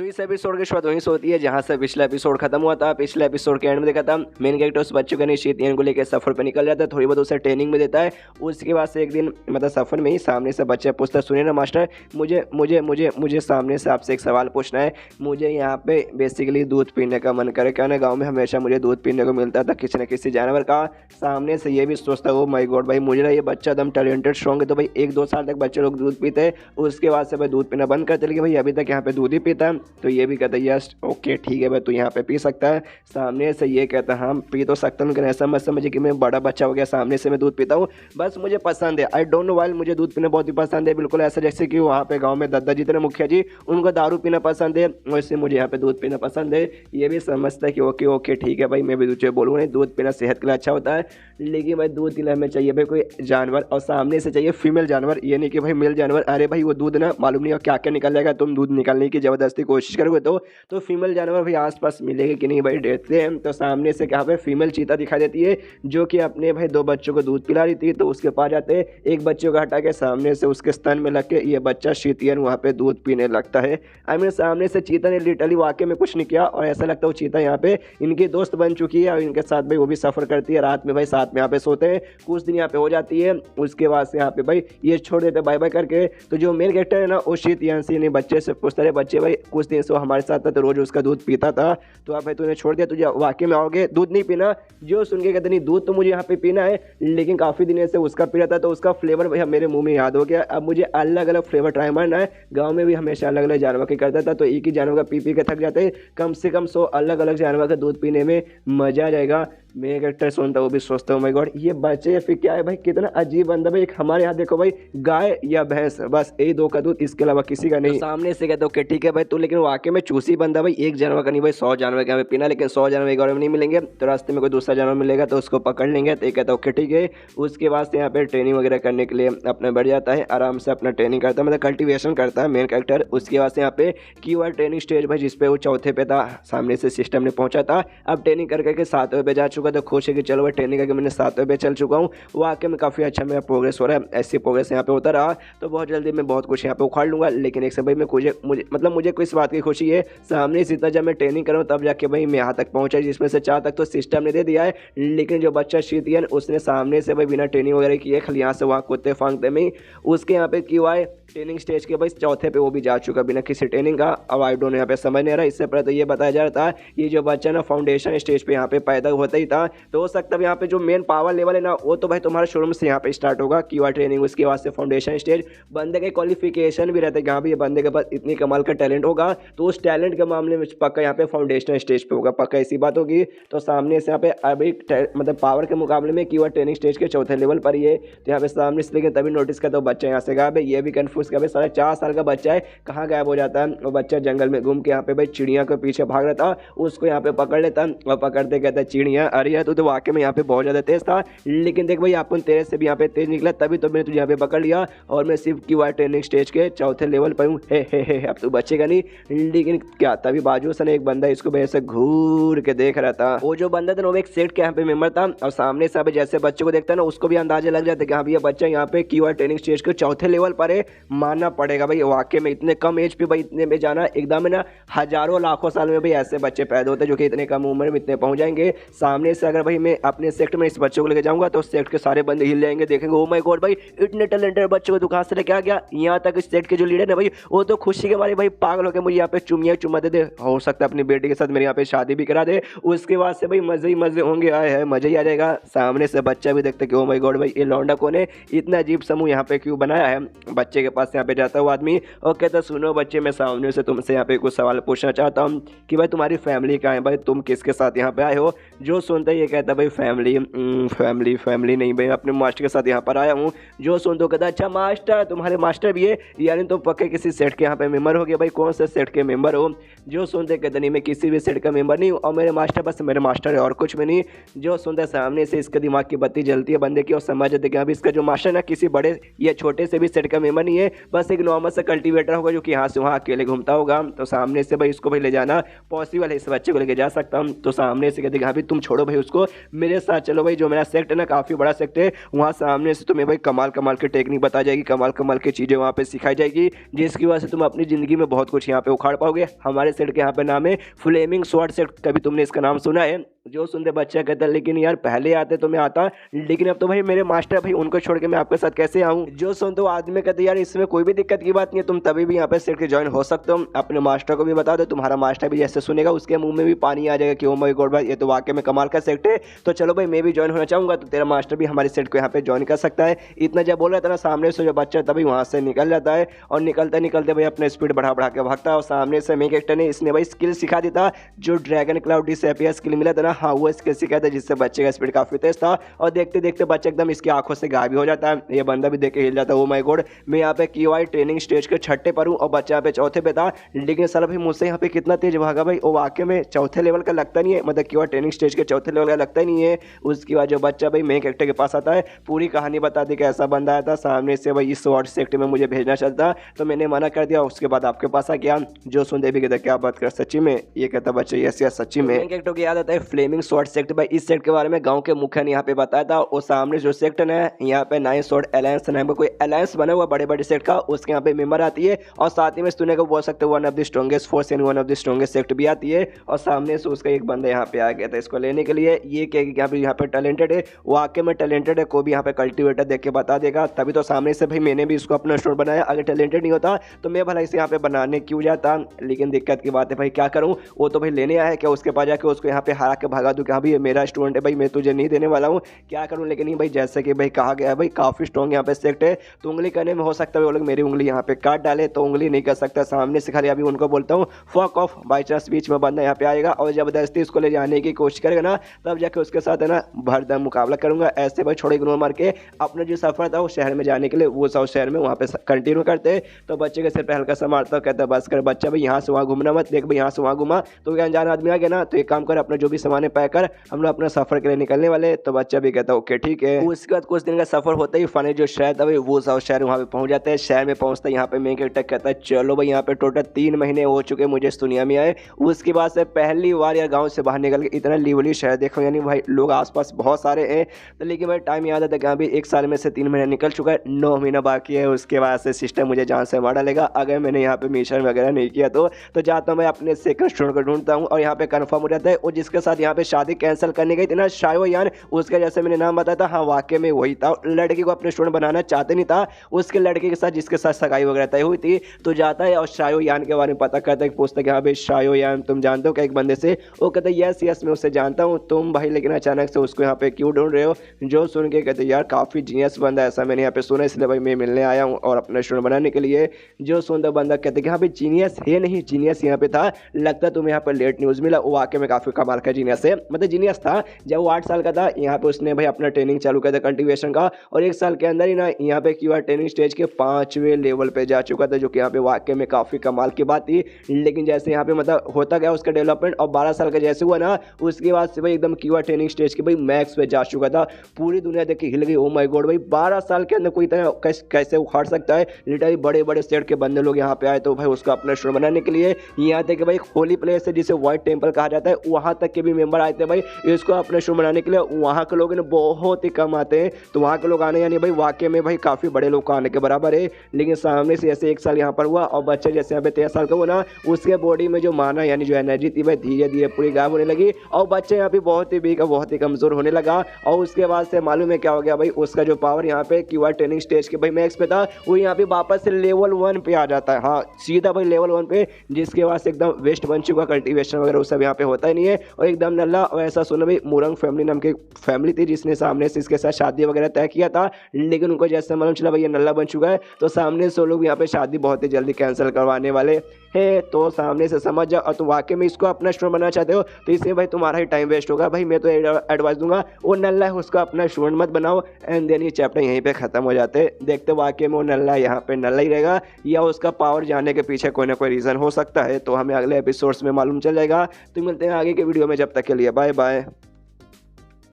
तो इस एपिसोड की शुरुआत वहीं से होती है जहां से पिछला एपिसोड खत्म हुआ था। पिछले एपिसोड के एंड में देखा था मेन कैरेक्टर उस बच्चे को निश्चित को लेकर सफर पर निकल जाता है, थोड़ी बहुत उसे ट्रेनिंग में देता है। उसके बाद से एक दिन मतलब सफर में ही सामने से बच्चा पूछता है, सुनिए ना मास्टर, मुझे मुझे मुझे मुझे सामने से आपसे एक सवाल पूछना है। मुझे यहाँ पे बेसिकली दूध पीने का मन करे, क्या ना गाँव में हमेशा मुझे दूध पीने को मिलता था किसी न किसी जानवर का। सामने से ये भी सोचता हो माई गॉड भाई मुझे ना ये बच्चा एकदम टैलेंटेड स्ट्रॉन्ग है, तो भाई 1-2 साल तक बच्चे लोग दूध पीते हैं, उसके बाद से भाई दूध पीना बंद करते, लेकिन भाई अभी तक यहाँ पे दूध ही पीता है। तो ये भी कहता है यस ओके ठीक है भाई तू यहाँ पे पी सकता है। सामने से ये कहता है हाँ पी तो सकता हूँ, लेकिन ऐसा मत समझे कि मैं बड़ा बच्चा हो गया सामने से मैं दूध पीता हूँ, बस मुझे पसंद है। आई डोंट नो वाई मुझे दूध पीना बहुत ही पसंद है, बिल्कुल ऐसा जैसे कि वहाँ पे गाँव में दादा जी थे मुखिया जी, उनको दारू पीना पसंद है, वैसे मुझे यहाँ पे दूध पीना पसंद है। ये भी समझता है कि ओके ओके ठीक है भाई मैं भी तुझे बोलूँगा नहीं, दूध पीना सेहत के लिए अच्छा होता है, लेकिन भाई दूध पीना हमें चाहिए भाई कोई जानवर, और सामने से चाहिए फीमेल जानवर, ये नहीं कि भाई मेल जानवर। अरे भाई वो दूध ना मालूम नहीं क्या क्या निकल जाएगा, तुम दूध निकालने की ज़बरदस्ती कोशिश करोगे तो फीमेल जानवर भाई आसपास मिलेगी कि नहीं भाई देखते हैं। तो सामने से क्या भाई फीमेल चीता दिखाई देती है जो कि अपने भाई 2 बच्चों को दूध पिला रही थी। तो उसके पास जाते हैं, एक बच्चे को हटा के सामने से उसके स्तन में लग के ये बच्चा शीतियन वहाँ पे दूध पीने लगता है। आई मीन सामने से चीता ने लिटरली वाकई में कुछ नहीं किया, और ऐसा लगता है वो चीता यहाँ पे इनकी दोस्त बन चुकी है और इनके साथ भाई वो भी सफ़र करती है, रात में भाई साथ में यहाँ पे सोते हैं, कुछ दिन यहाँ पे हो जाती है। उसके बाद से यहाँ पे भाई ये छोड़ देते बाय बाय करके। तो जो मेन कैरेक्टर है ना वो शीतियन से बच्चे से पूछता है, बच्चे भाई कुछ दिन से वो हमारे साथ था तो रोज उसका दूध पीता था, तो आप भाई तूने छोड़ दिया, तुझे वाकई में आओगे दूध नहीं पीना। जो सुन के कहते नहीं दूध तो मुझे यहाँ पे पीना है, लेकिन काफ़ी दिन से उसका पी रहा था तो उसका फ्लेवर भैया मेरे मुंह में याद हो गया, अब मुझे अलग अलग फ्लेवर ट्राई मारना है। गाँव में भी हमेशा अलग अलग जानवर के करता था, तो एक ही जानवर का पी पी के थक जाते, कम से कम 100 अलग अलग जानवर का दूध पीने में मजा आ जाएगा। मेरे कैरेक्टर सुनता वो भी सोचता हूँ माय गॉड ये बच्चे फिर क्या है भाई, कितना अजीब बंदा भाई। एक हमारे यहाँ देखो भाई गाय या भैंस बस यही 2 का दूध, इसके अलावा किसी का नहीं। तो सामने से कहते ओके ठीक है भाई, तो लेकिन वाकई में चूसी बंदा भाई, एक जानवर का नहीं भाई 100 जानवर का पीना, लेकिन 100 जानवर एक और में नहीं मिलेंगे, तो रास्ते में कोई दूसरा जानवर मिलेगा तो उसको पकड़ लेंगे। तो ये कहता ओके ठीक है। उसके बाद से यहाँ पे ट्रेनिंग वगैरह करने के लिए अपना बढ़ जाता है, आराम से अपना ट्रेनिंग करता है, मतलब कल्टिवेशन करता है मेन कैरेक्टर। उसके बाद से यहाँ पे कीवर्ड ट्रेनिंग स्टेज भाई जिसपे वो चौथे पे था, सामने से सिस्टम ने पहुंचा था, अब ट्रेनिंग करके 7वें पे जा चुका, तो खुश है कि चलो भाई ट्रेनिंग करके मैंने 7वें पे चल चुका हूँ। वाकई में काफ़ी अच्छा मेरा प्रोग्रेस हो रहा है, ऐसी प्रोग्रेस यहाँ पे होता रहा तो बहुत जल्दी मैं बहुत कुछ यहाँ पे उखाड़ लूँगा। लेकिन एक समय में मुझे कोई इस बात की खुशी है, सामने से इतना जब मैं ट्रेनिंग करूँ तब जाके भाई मैं यहाँ तक पहुँचा, जिसमें से 4 तक तो सिस्टम ने दे दिया है, लेकिन जो बच्चा शीतियन उसने सामने से भाई बिना ट्रेनिंग वगैरह किए खाली यहाँ से वहाँ कूदते फांगते में उसके यहाँ पे क्यों आए ट्रेनिंग स्टेज के भाई चौथे पे वो भी जा चुका बिना किसी ट्रेनिंग का। अब आई डोंट यहाँ पे समझ नहीं आ रहा। इससे पहले तो ये बताया जा रहा था ये जो बच्चा ना फाउंडेशन स्टेज पे यहाँ पे पैदा होता ही था, तो हो सकता है यहाँ पे जो मेन पावर लेवल है ना वो तो भाई तुम्हारे शुरू से यहाँ पे स्टार्ट होगा कीवा ट्रेनिंग, उसके बाद से फाउंडेशन स्टेज। बंदे के क्वालिफिकेशन भी रहता है, यहाँ भी ये बंदे के पास इतनी कमाल का टैलेंट होगा तो उस टैलेंट के मामले में पक्का यहाँ पे फाउंडेशन स्टेज पे होगा, पक्का ऐसी बात होगी। तो सामने से यहाँ पे अभी मतलब पावर के मुकाबले में कीवा ट्रेनिंग स्टेज के चौथे लेवल पर ही है, तो यहाँ पे सामने से लेकिन तभी नोटिस करता बच्चा यहाँ से गायब है। ये भी कन्फ्यूज कर 4.5 साल का बच्चा है कहाँ गायब हो जाता है। वो बच्चा जंगल में घूम के यहाँ पे भाई चिड़िया के पीछे भाग रहा था, उसको यहाँ पे पकड़ लेता और पकड़ते कहता चिड़िया अरे यार तो वाकई में यहाँ पे बहुत ज़्यादा तेज था, लेकिन देख भाई अपन तेरे से भी यहाँ पे तेज निकला तभी तो मैंने तुझे यहाँ पे पकड़ लिया और मैं सिर्फ की वाई ट्रेनिंग स्टेज के चौथे लेवल पर हूँ। हे अब तो बचेगा नहीं। लेकिन क्या तभी बाजू से एक बंदा इसको ऐसे घूर के देख रहा था। वो जो बंदा था वो एक सेट के यहाँ पे मेंबर था और सामने से अभी जैसे बच्चे को देखता है ना उसको भी अंदाजा लग जाता है कि हाँ भैया बच्चा यहाँ पे की वाई ट्रेनिंग स्टेज के चौथे लेवल पर है। मानना पड़ेगा भाई वाकई में इतने कम एज पे भाई इतने में जाना एकदम ना हजारों लाखों साल में भाई ऐसे बच्चे पैदा होते हैं जो कि इतने कम उम्र में इतने पहुंच जाएंगे। सामने से अगर भाई मैं अपने सेक्ट में इस बच्चे को लेके जाऊंगा तो सेक्ट के सारे बंदे हिल जाएंगे, देखेंगे ओ माय गॉड भाई इतने टैलेंटेड बच्चे को दुकान से लेके आ गया। यहाँ तक इस सेक्ट के जो लीडर है भाई वो तो खुशी के मारे भाई पागल होकर मुझे यहाँ पे चुम्मा दे दे, हो सकता है अपनी बेटी के साथ मेरे यहाँ पे शादी भी करा दे, उसके बाद से भाई मजे ही मजे होंगे, आए है मजा ही आ जाएगा। सामने से बच्चा भी देखते कि ओ माय गॉड भाई ये लौंडा कौन है, इतना अजीब समूह यहाँ पे क्यों बनाया है। बच्चे के पास यहाँ पे जाता हुआ आदमी और कहता सुनो बच्चे मैं सामने से तुमसे यहाँ पे कुछ सवाल पूछना चाहता हूँ कि भाई तुम्हारी फैमिली कहाँ है, भाई तुम किसके साथ यहाँ पे आए हो। जो सुनता है ये कहता भाई फैमिली नहीं भाई अपने मास्टर के साथ यहाँ पर आया हूँ। जो सुनता कहता अच्छा मास्टर तुम्हारे मास्टर भी है, यानी तुम पक्के किसी सेट के यहाँ पे मेंबर हो गए। भाई कौन से सेट के मेंबर हो। जो सुनते कहते नहीं मैं किसी भी सेट का मेंबर नहीं हूँ और मेरे मास्टर बस मेरे मास्टर है और कुछ भी नहीं। जो सुनते सामने से इसके दिमाग की बत्ती जलती है बंदे की और समझ जाते कि अभी इसका जो मास्टर ना किसी बड़े या छोटे से भी सेट का मेंबर नहीं है, बस एक नॉर्मल सा कल्टीवेटर होगा जो कि यहाँ से वहाँ अकेले घूमता होगा। तो सामने से भाई इसको भाई ले जाना पॉसिबल है, इस बच्चे को लेके जा सकता हूँ। तो सामने से कहते हाँ भाई तुम छोड़ो भाई उसको मेरे साथ चलो भाई, जो मेरा सेक्ट है ना काफ़ी बड़ा सेक्ट है, वहाँ सामने से तुम्हें भाई कमाल कमाल की टेक्निक बता जाएगी, कमाल कमाल की चीज़ें वहाँ पे सिखाई जाएगी, जिसकी वजह से तुम अपनी ज़िंदगी में बहुत कुछ यहाँ पे उखाड़ पाओगे। हमारे सेट के यहाँ पे नाम है फ्लेमिंग स्वॉर्ड सेट, कभी तुमने इसका नाम सुना है? जो सुनते बच्चा कहता है लेकिन यार पहले आते तो मैं आता, लेकिन अब तो भाई मेरे मास्टर भाई उनको छोड़ के मैं आपके साथ कैसे आऊँ। जो सुनते आदमी कहते यार इसमें कोई भी दिक्कत की बात नहीं है, तुम तभी भी यहाँ पे सेट के ज्वाइन हो सकते हो। अपने मास्टर को भी बता दो, तुम्हारा मास्टर भी जैसे सुनेगा उसके मुंह में भी पानी आ जाएगा कि ओ माय गॉड भाई ये तो वाकई में कमाल का सेट है, तो चलो भाई मैं भी ज्वाइन होना चाहूँगा। तो तेरा मास्टर भी हमारे सेट को यहाँ पे ज्वाइन कर सकता है। इतना जब बोल रहा था ना, सामने से जो बच्चा तभी वहाँ से निकल जाता है और निकलते निकलते भाई अपने स्पीड बढ़ा बढ़ा के भागता है। और सामने से मेन कैरेक्टर ने इसने भाई स्किल सिखा दी था, जो ड्रैगन क्लाउड डिसअपियर स्किल मिला था ना, हाँ वो स्किल सिखाया था, जिससे बच्चे का स्पीड काफी तेज था। और देखते देखते बच्चा एकदम इसकी आंखों से गायब हो जाता है। ये बंदा भी देख के हिल जाता है, ओ माय गॉड मैं यहाँ पे KOI ट्रेनिंग स्टेज के 6ठे पर हूँ और बच्चा यहाँ पे 4थे पे था, लेकिन साला भाई मुझसे यहाँ पे कितना तेज भागा भाई, वो वाकई में 4थे लेवल का लगता नहीं है, मतलब KOI ट्रेनिंग स्टेज के 4थे लेवल का लगता ही नहीं है। उसके बाद जो बच्चा भाई मेन कैरेक्टर के पास आता है, पूरी कहानी बता दी कि ऐसा बंदा आया था सामने से भाई इस स्वॉर्ड सेक्टर में मुझे भेजना चाहता, तो मैंने मना कर दिया। उसके बाद आपके पास आ गया। जो सुनते भी कहता क्या बात कर सच्ची में, ये कहता बच्चा यस यस सच्ची में। कैरेक्टर की याद आता है फ्लेमिंग स्वॉर्ड सेक्टर भाई, इस सेक्टर के बारे में गांव के मुखिया ने यहाँ पे बताया था। और सामने जो सेक्टर है यहाँ पे 9 स्वॉर्ड अलायंस नाम का कोई अलायंस बना हुआ बड़े बड़े सेक्टर का, उसके यहाँ पे मेंबर आती है। और साथ ही में सुनने को बोल सकते one of the strongest force and one of the strongest sector भी आती है। और सामने से उसका एक बंदा यहाँ पे आ गया था इसको लेने के लिए। ये क्या यहाँ पे टैलेंटेड है, वाकई में टैलेंटेड है, कोई भी यहाँ पे कल्टिवेटर देख के बता देगा। तभी तो सामने से भाई मैंने भी इसको अपना स्टोर बनाया, अगर टैलेंटेड नहीं होता तो मैं भला इसे यहाँ पे बनाने क्यों जाता। लेकिन दिक्कत की बात है भाई क्या करूँ, वो तो भाई लेने आया है, क्या उसके पास जाके उसको यहाँ पे हरा के भगा दूँ कि हाँ भाई मेरा स्टूडेंट है भाई मैं तुझे नहीं देने वाला हूँ, क्या करूँ। लेकिन नहीं भाई, जैसे कि भाई कहा गया है भाई काफ़ी स्ट्रॉन्ग यहाँ पे सेक्ट है, तो उंगली करने में हो सकता है वो लोग मेरी उंगली यहाँ पे काट डाले, तो उंगली नहीं कर सकता सामने से। खाली अभी उनको बोलता हूँ फक ऑफ, बाई चांस बीच में बंदा यहाँ पे आएगा और जबरदस्ती उसको ले जाने की कोशिश करेगा ना, तब जाके उसके साथ है ना भरदम मुकाबला करूंगा। ऐसे भाई छोड़े इग्नोर मार के अपना जो सफर था वो शहर में जाने के लिए, वो सब शहर में वहाँ पे कंटिन्यू करते। तो बच्चे के सिर पे हल्का सा मारता, कहता बस कर बच्चा भाई यहाँ से वहाँ घूमना मत, देख भाई यहाँ से वहाँ घुमा तो क्या अनजान आदमी आ गया ना, तो एक काम कर अपना जो भी सामान पैक कर, हम लोग अपना सफर के लिए निकलने वाले। तो बच्चा भी कहता ओके ठीक है। उसके बाद कुछ दिन का सफर होता ही फाइनली जो शहर था भाई वो सब शहर वहाँ पे पहुँच जाता है। शहर में पहुँचता है यहाँ पे मेन कैरेक्टर कहता है चलो भाई यहाँ पे टोटल 3 महीने हो चुके मुझे इस दुनिया में आए। उसके बाद से पहली बार यार गाँव से बाहर निकल के इतना लिवली शहर देखो, यानी भाई लोग आसपास बहुत सारे हैं। तो लेकिन भाई टाइम याद आता है कि अभी 1 साल में से 3 महीने निकल चुका है, 9 महीना बाकी है। उसके बाद से सिस्टम मुझे जान से मार डालेगा अगर मैंने यहाँ पे मिशन वगैरह नहीं किया तो जाता हूँ मैं अपने सेकंड स्टूडेंट को ढूंढता हूँ और यहाँ पे कंफर्म हो जाता है। और जिसके साथ यहाँ पे शादी कैंसिल करने गई थी ना शायोयान, उसका जैसे मैंने नाम बताया था, हाँ वाकई में वही था। लड़की को अपने स्टूडेंट बनाना चाहते नहीं था, उसके लड़के के साथ जिसके साथ सगाई वगैरह तय हुई थी। तो जाता है और शायोयान के बारे में पता करता है, पूछता है कि हाँ भाई शायोयान तुम जानते हो क्या एक बंदे से? वो कहते हैं यस यस मैं उससे जानता हूँ, तुम भाई लेकिन अचानक से उसको यहाँ पे क्यों ढूंढ रहे हो? जो सुन के कहते यार काफ़ी जीनियस बंदा ऐसा मैंने यहाँ पे सुना, इसलिए भाई मैं मिलने आया हूँ और अपना स्टूडेंट बनाने के लिए। जो सुनता बंदा कहते कि हाँ भाई जीनियस है नहीं, जीनियस यहाँ पे था, लगता तुम्हें यहाँ पर लेट न्यूज़ मिला। वो वाकई में काफ़ी कमाल का जीनियस है, मतलब जीनियस था। जब वो 8 साल का था यहाँ पे उसने भाई अपना ट्रेनिंग चालू किया था कल्टीवेशन का, और 1 साल के अंदर ही ना यहाँ पे क्यूआर ट्रेनिंग स्टेज के 5वें लेवल पे जा चुका था, जो कि यहाँ पे वाकई में काफ़ी कमाल की बात थी। लेकिन जैसे यहाँ पे मतलब होता गया उसका डेवलपमेंट, और 12 साल का जैसे हुआ ना उसके बाद से भाई एकदम क्यूआर ट्रेनिंग स्टेज के भाई मैक्स पे जा चुका था। पूरी दुनिया देख के हिल गई, ओ माय गॉड भाई 12 साल के अंदर कोई इतना कैसे उखाड़ सकता है। लिटरली बड़े बड़े स्टेट के बंदे लोग यहाँ पे आए तो भाई उसको अपना स्टोर बनाने के लिए। यहाँ तक कि भाई होली प्लेस है जिसे व्हाइट टेम्पल कहा जाता है, वहाँ तक के भी मेंबर आए थे भाई इसको अपना शो बनाने के लिए। वहाँ के लोग बहुत ही कम आते हैं, तो वहाँ के लोग आने यानी भाई वाकई में भाई काफ़ी बड़े लोग को आने के बराबर है। लेकिन सामने से ऐसे 1 साल यहाँ पर हुआ और बच्चे जैसे यहाँ पे 13 साल का हुआ ना, उसके बॉडी में जो माना यानी जो एनर्जी थी भाई धीरे धीरे पूरी गायब होने लगी और बच्चे यहाँ पे बहुत ही वीक बहुत ही कमज़ोर होने लगा। और उसके बाद से मालूम है क्या हो गया भाई, उसका जो पावर यहाँ पे क्यूआर ट्रेनिंग स्टेज के भाई मैक्स पे था वो यहाँ पे वापस से लेवल 1 पे आ जाता है। हाँ सीधा भाई लेवल 1 पे, जिसके बाद से एकदम वेस्ट बन चुका, कल्टीवेशन वगैरह वो सब यहाँ पे होता ही नहीं है और एकदम नल्ला। और ऐसा सुना भाई मुरंग फैमिली नाम की फैमिली थी जिसने सामने से इसके साथ शादी वगैरह तय किया था, लेकिन उनको जैसे मालूम चला भाई ये नल्ला बन चुका है तो सामने से लोग यहाँ पे शादी बहुत ही जल्दी कैंसिल करवाने वाले है। तो सामने से समझ जाओ, और तुम वाकई में इसको अपना स्टूडेंट बनाना चाहते हो तो इसमें भाई तुम्हारा ही टाइम वेस्ट होगा। भाई मैं तो एडवाइस दूंगा वो नल्ला है उसको अपना स्टूडेंट मत बनाओ, एंड देन ये चैप्टर यहीं पे खत्म हो जाते। देखते वाकई में वो नल्ला यहाँ पे नल्ला ही रहेगा या उसका पावर जाने के पीछे कोई ना कोई रीज़न हो सकता है, तो हमें अगले एपिसोड्स में मालूम चल जाएगा। तो मिलते हैं आगे के वीडियो में, जब तक के लिए बाय बाय।